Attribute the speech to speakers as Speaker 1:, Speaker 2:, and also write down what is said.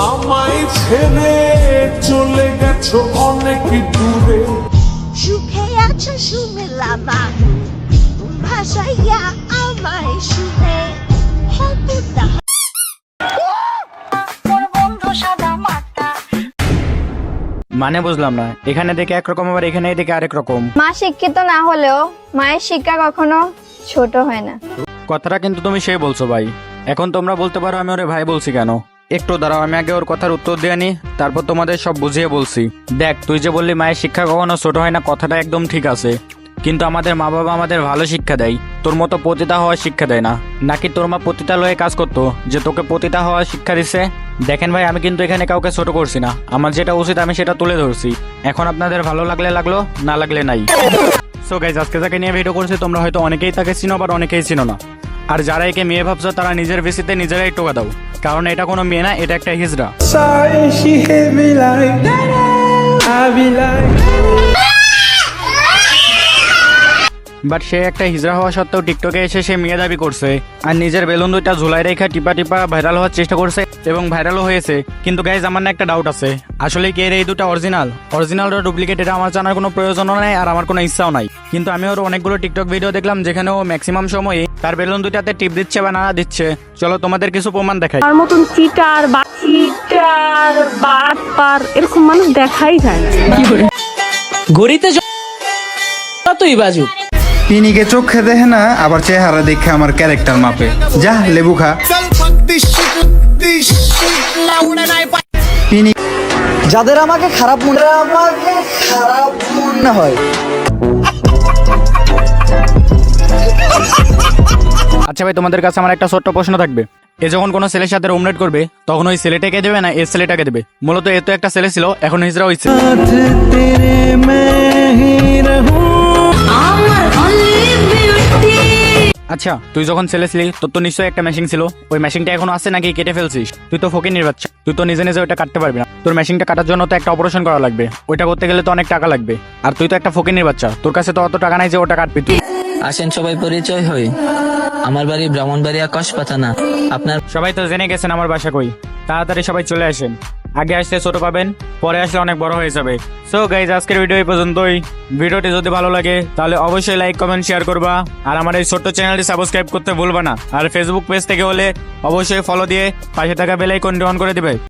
Speaker 1: আমায় ছেড়ে চলে গেছো অনেক দূরে।
Speaker 2: সুখে আছো শুনলাম আমি, ভাসাইয়া আমায় শুনে হবুদা তোর বন্ধু সাদা মাটা।
Speaker 3: মানে বুঝলাম না, এখানে দেখে একরকম আবার এখানে দেখে আরেক রকম।
Speaker 4: মা শিক্ষিত না হলেও মায়ের শিক্ষা কখনো ছোট হয় না।
Speaker 3: কথাটা কিন্তু তুমি সেই বলছো ভাই। এখন তোমরা বলতে পারো আমি ওরে ভাই বলছি কেন। একটু দাঁড়াও, আমি আগে ওর কথার উত্তর দিয়ে নি, তারপর তোমাদের সব বুঝিয়ে বলছি। দেখ, তুই যে বললি মায়ের শিক্ষা কখনো ছোট হয় না, কথাটা একদম ঠিক আছে, কিন্তু আমাদের মা বাবা আমাদের ভালো শিক্ষা দেয়, তোর মতো পতিতা হওয়ার শিক্ষা দেয় না। নাকি তোর মা পতিতালয়ে কাজ করতো যে তোকে পতিতা হওয়ার শিক্ষা দিচ্ছে? দেখেন ভাই, আমি কিন্তু এখানে কাউকে ছোট করছি না, আমার যেটা উচিত আমি সেটা তুলে ধরছি। এখন আপনাদের ভালো লাগলে লাগলো, না লাগলে নাই। সো গাইজ, আজকে যাকে নিয়ে ভিডিও করছি তোমরা হয়তো অনেকেই তাকে চিনো, আবার অনেকেই চিনো না। আর যারা একে মেয়ে ভাবছো তারা নিজের বেশিতে নিজেরাই টোকা দাও, কারণ এটা কোনো মেয়ে না, এটা একটা হিজড়া। বাট সে একটা হিজড়া হওয়া সত্ত্বেও টিকটকে এসে সে মেয়ে দাবি করছে, আর নিজের বেলুন দুইটা ঝুলাই রেখা টিপা টিপা ভাইরাল হওয়ার চেষ্টা করছে, এবং ভাইরালও হয়েছে। কিন্তু গাইজ, আমার না একটা ডাউট আছে, আসলে কি এর এই দুটো অরিজিনাল বা ডুপ্লিকেট, এটা আমার জানার কোনো প্রয়োজনও নাই, আর আমার কোনো ইচ্ছাও নাই। কিন্তু আমি ওর অনেকগুলো টিকটক ভিডিও দেখলাম যেখানে ও ম্যাক্সিমাম সময় তার বেলুন দুইটাতে টিপ দিচ্ছে বা নাড়া দিচ্ছে। চলো তোমাদের কিছু প্রমাণ দেখাই।
Speaker 5: তার মতন চিটার বাটপার এরকম মানুষ দেখাই যায় না।
Speaker 6: ঘড়িতে যতই বাজুক,
Speaker 7: পিনিকে চোখে দেখে না, আবার চেহারা দেখে আমার ক্যারেক্টার মাপে। যা লেবু খা। পিনি
Speaker 6: যাদের আমাকে খারাপ মনে হয়।
Speaker 3: আচ্ছা ভাই, তোমাদের কাছে আমার একটা ছোট্ট প্রশ্ন থাকবে, এ যখন কোনো ছেলের সাথে রুমমেট করবে তখন ওই ছেলেটাকে দেবে না এ ছেলেটাকে দেবে? মূলত এ তো একটা ছেলে ছিল, এখন হিজড়া হয়েছে। আচ্ছা, তুই যখন ছেলে ছিলি তোর তো নিশ্চয়ই একটা মেশিন ছিল, ওই মেশিনটা এখনো আছে নাকি কেটে ফেলছিস? তুই তো ফকির বাচ্চা, তুই তো নিজে নিজে ওটা কাটতে পারবি না। তোর মেশিনটা কাটার জন্য তো একটা অপারেশন করা লাগবে, ওইটা করতে গেলে তো অনেক টাকা লাগবে। আর তুই তো একটা ফকির বাচ্চা, তোর কাছে তো অত টাকা নাই যে ওটা কাটবি তুই।
Speaker 6: আসেন সবাই পরিচয় হই, আমার বাড়ি ব্রাহ্মণবাড়িয়া কসপাথানা। আপনার
Speaker 3: সবাই তো জেনে গেছেন আমার বাসা কই, তাড়াতাড়ি সবাই চলে আসেন। আগে আসলে ছোট পাবেন, পরে আসলে অনেক বড় হয়ে যাবে। সো গাইজ, আজকের ভিডিও এই পর্যন্তই। ভিডিওটি যদি ভালো লাগে তাহলে অবশ্যই লাইক কমেন্ট শেয়ার করবা, আর আমার এই ছোট্ট চ্যানেলটি সাবস্ক্রাইব করতে ভুলবা না। আর ফেসবুক পেজ থেকে হলে অবশ্যই ফলো দিয়ে পাশে থাকা বেল আইকনটি অন করে দিবে।